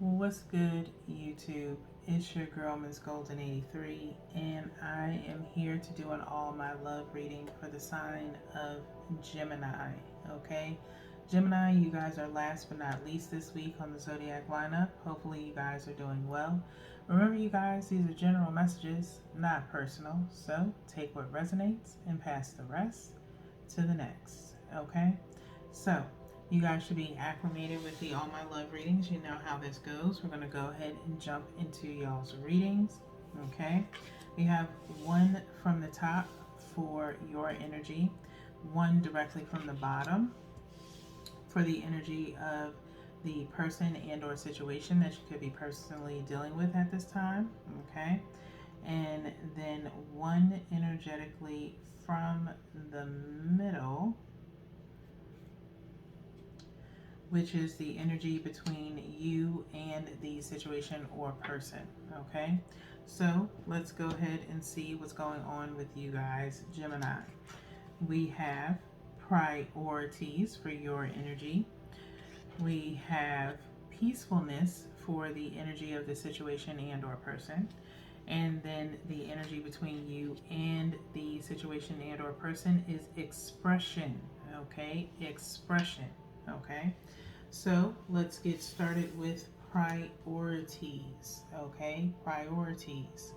What's good, YouTube? It's your girl, Miss Golden 83, and I am here to do an all my love reading for the sign of Gemini. Okay, Gemini, you guys are last but not least this week on the zodiac lineup. Hopefully, you guys are doing well. Remember, you guys, these are general messages, not personal. So take what resonates and pass the rest to the next. Okay, so you guys should be acclimated with the All My Love readings. You know how this goes. We're going to go ahead and jump into y'all's readings. Okay. We have one from the top for your energy, one directly from the bottom for the energy of the person and or situation that you could be personally dealing with at this time. Okay. And then one energetically from the middle, which is the energy between you and the situation or person. Okay, so let's go ahead and see what's going on with you guys, Gemini. We have priorities for your energy. We have peacefulness for the energy of the situation and or person. And then the energy between you and the situation and or person is expression. Okay, expression. Okay, so let's get started with priorities. Okay, priorities.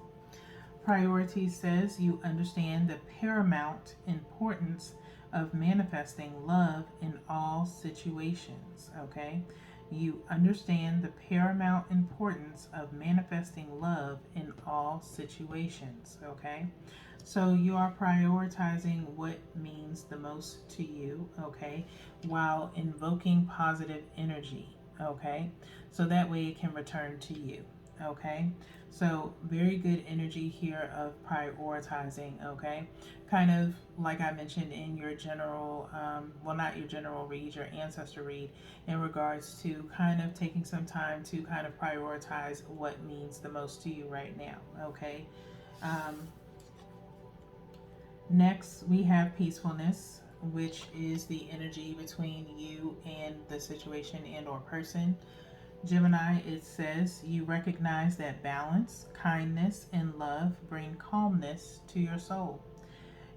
Priorities says you understand the paramount importance of manifesting love in all situations. Okay, you understand the paramount importance of manifesting love in all situations. Okay, so you are prioritizing what means the most to you, okay, while invoking positive energy, okay, so that way it can return to you, okay. So very good energy here of prioritizing, okay, kind of like I mentioned in your general, well, not your general read, your ancestor read, in regards to kind of taking some time to kind of prioritize what means the most to you right now, okay. um, Next, we have peacefulness, which is the energy between you and the situation and or person. Gemini, it says you recognize that balance, kindness, and love bring calmness to your soul.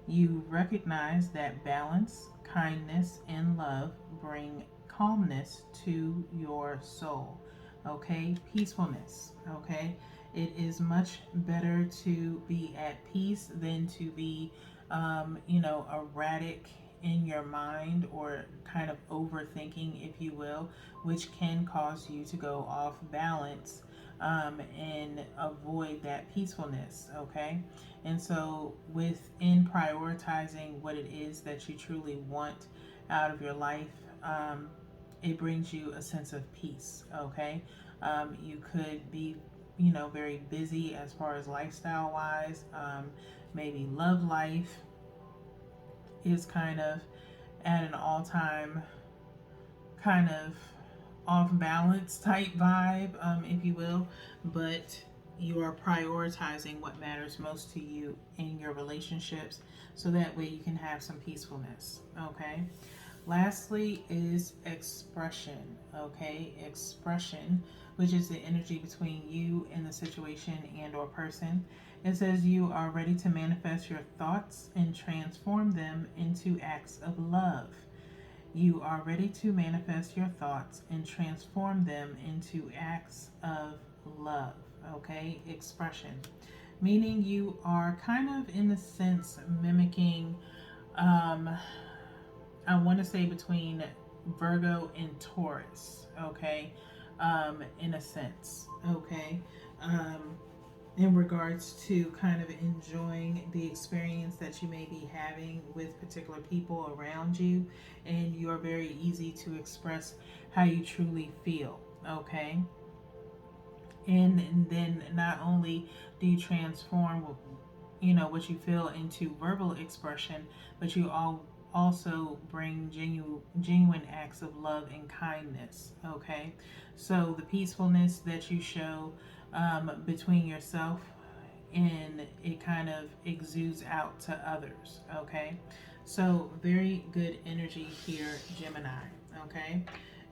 You recognize that balance, kindness, and love bring calmness to your soul. Okay, peacefulness. Okay, it is much better to be at peace than to be, erratic in your mind or kind of overthinking, if you will, which can cause you to go off balance and avoid that peacefulness. Okay, and so, within prioritizing what it is that you truly want out of your life, it brings you a sense of peace. Okay, you could be, very busy as far as lifestyle wise. Maybe love life is kind of at an all time kind of off balance type vibe, if you will, but you are prioritizing what matters most to you in your relationships so that way you can have some peacefulness. Okay. Lastly is expression. Okay, expression, which is the energy between you and the situation and or person. It says you are ready to manifest your thoughts and transform them into acts of love. You are ready to manifest your thoughts and transform them into acts of love. Okay, expression. Meaning you are kind of, in a sense, mimicking, I want to say between Virgo and Taurus. Okay, in a sense. Okay. In regards to kind of enjoying the experience that you may be having with particular people around you, and you are very easy to express how you truly feel. Okay, and then not only do you transform, what you feel into verbal expression, but you also bring genuine acts of love and kindness. Okay, so the peacefulness that you show between yourself and it kind of exudes out to others. Okay, so very good energy here, Gemini. Okay,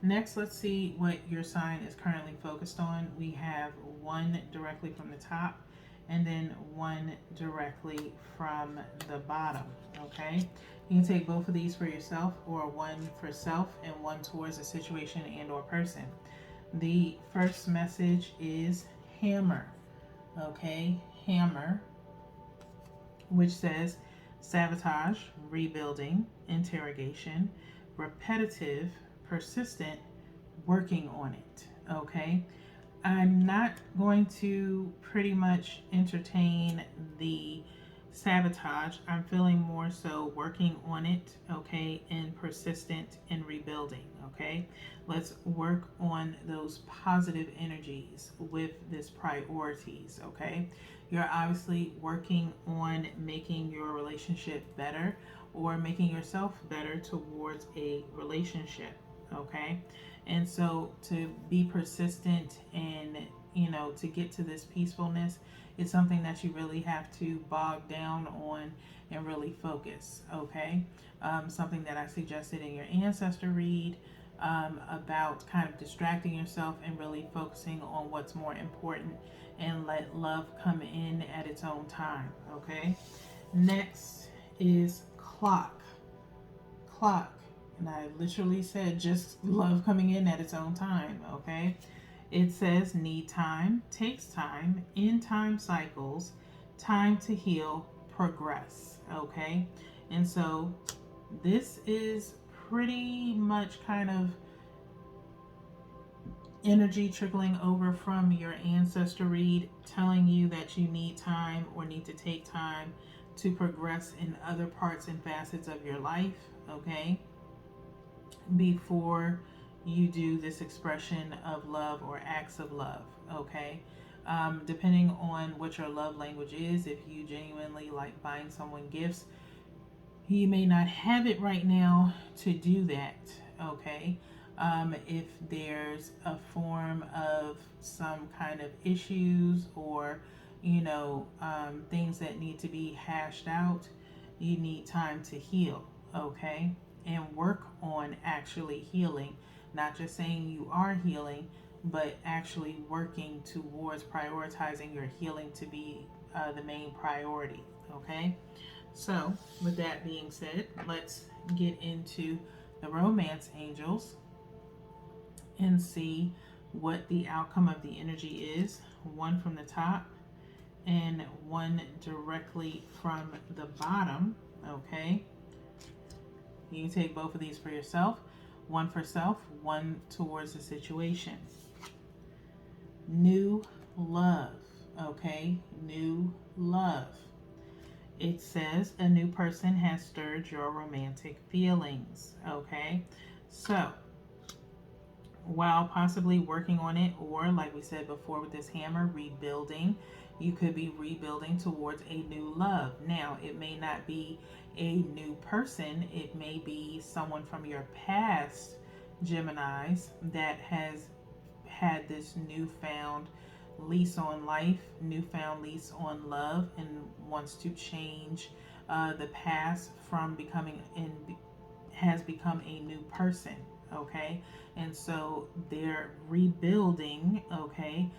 Next, let's see what your sign is currently focused on. We have one directly from the top and then one directly from the bottom. Okay, you can take both of these for yourself, or one for self and one towards a situation and or person. The first message is hammer. Okay, hammer, which says sabotage, rebuilding, interrogation, repetitive, persistent, working on it. Okay, I'm not going to pretty much entertain the sabotage. I'm feeling more so working on it, okay, and persistent in rebuilding, okay. Let's work on those positive energies with this priorities, okay. You're obviously working on making your relationship better or making yourself better towards a relationship, okay. And so to be persistent and, to get to this peacefulness, it's something that you really have to bog down on and really focus, okay? Something that I suggested in your ancestor read, about kind of distracting yourself and really focusing on what's more important and let love come in at its own time, okay? Next is clock. Clock. And I literally said just love coming in at its own time, okay? It says need time, takes time, in time cycles, time to heal, progress, okay? And so this is pretty much kind of energy trickling over from your ancestor read, telling you that you need time or need to take time to progress in other parts and facets of your life, okay, before you do this expression of love or acts of love, okay. Depending on what your love language is, if you genuinely like buying someone gifts, you may not have it right now to do that, okay. If there's a form of some kind of issues or things that need to be hashed out, you need time to heal, okay, and work on actually healing, not just saying you are healing, but actually working towards prioritizing your healing to be the main priority, okay. So, with that being said, let's get into the romance angels and see what the outcome of the energy is. One from the top and one directly from the bottom, okay? You can take both of these for yourself. One for self, one towards the situation. New love, okay? New love. It says a new person has stirred your romantic feelings, okay? So, while possibly working on it, or like we said before with this hammer, rebuilding, you could be rebuilding towards a new love. Now, it may not be a new person, it may be someone from your past, Geminis, that has had this newfound lease on life, newfound lease on love, and wants to change the past from becoming in has become a new person, okay. And so they're rebuilding, okay,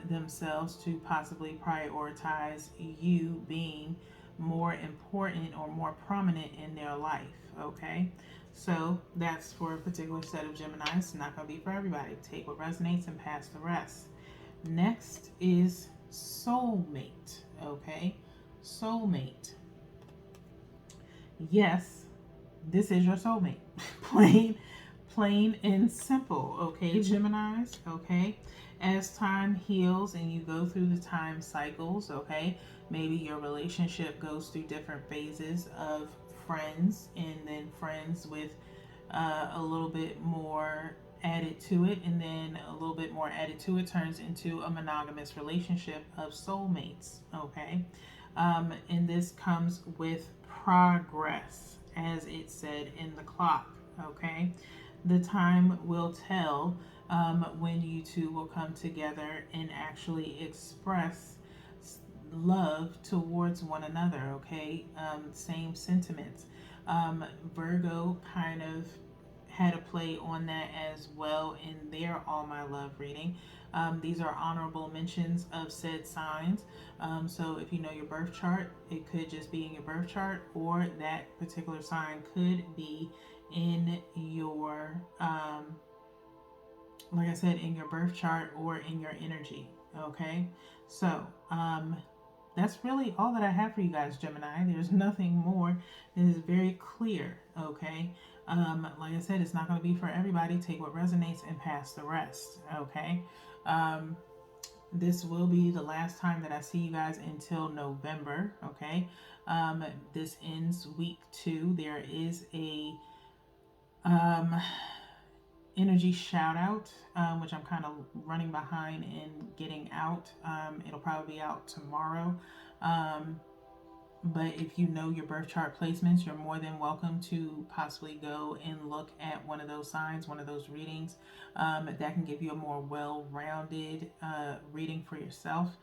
themselves to possibly prioritize you being more important or more prominent in their life, okay. So that's for a particular set of Geminis. It's not going to be for everybody. Take what resonates and pass the rest. Next is soulmate, okay? Soulmate. Yes, this is your soulmate. plain and simple, okay, Geminis, okay? As time heals and you go through the time cycles, okay, maybe your relationship goes through different phases of friends and then friends with a little bit more added to it, and then a little bit more added to it turns into a monogamous relationship of soulmates, okay. And this comes with progress, as it said in the clock, okay. The time will tell when you two will come together and actually express love towards one another, okay. Same sentiments. Virgo kind of had a play on that as well in their All My Love reading. These are honorable mentions of said signs. So if you know your birth chart, it could just be in your birth chart, or that particular sign could be in your, like I said, in your birth chart or in your energy. Okay, so that's really all that I have for you guys, Gemini. There's nothing more. It is very clear. Okay, like I said, it's not going to be for everybody. Take what resonates and pass the rest. Okay. Um, this will be the last time that I see you guys until November. Okay. This ends week 2. There is a um, energy shout out, which I'm kind of running behind in getting out. It'll probably be out tomorrow. Um, but if you know your birth chart placements, you're more than welcome to possibly go and look at one of those signs, one of those readings. That can give you a more well rounded reading for yourself.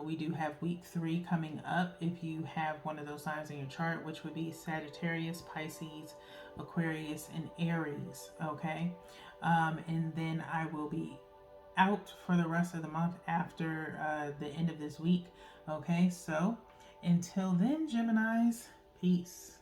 We do have week 3 coming up if you have one of those signs in your chart, which would be Sagittarius, Pisces, Aquarius, and Aries. Okay. And then I will be out for the rest of the month after the end of this week. Okay. So until then, Geminis, peace.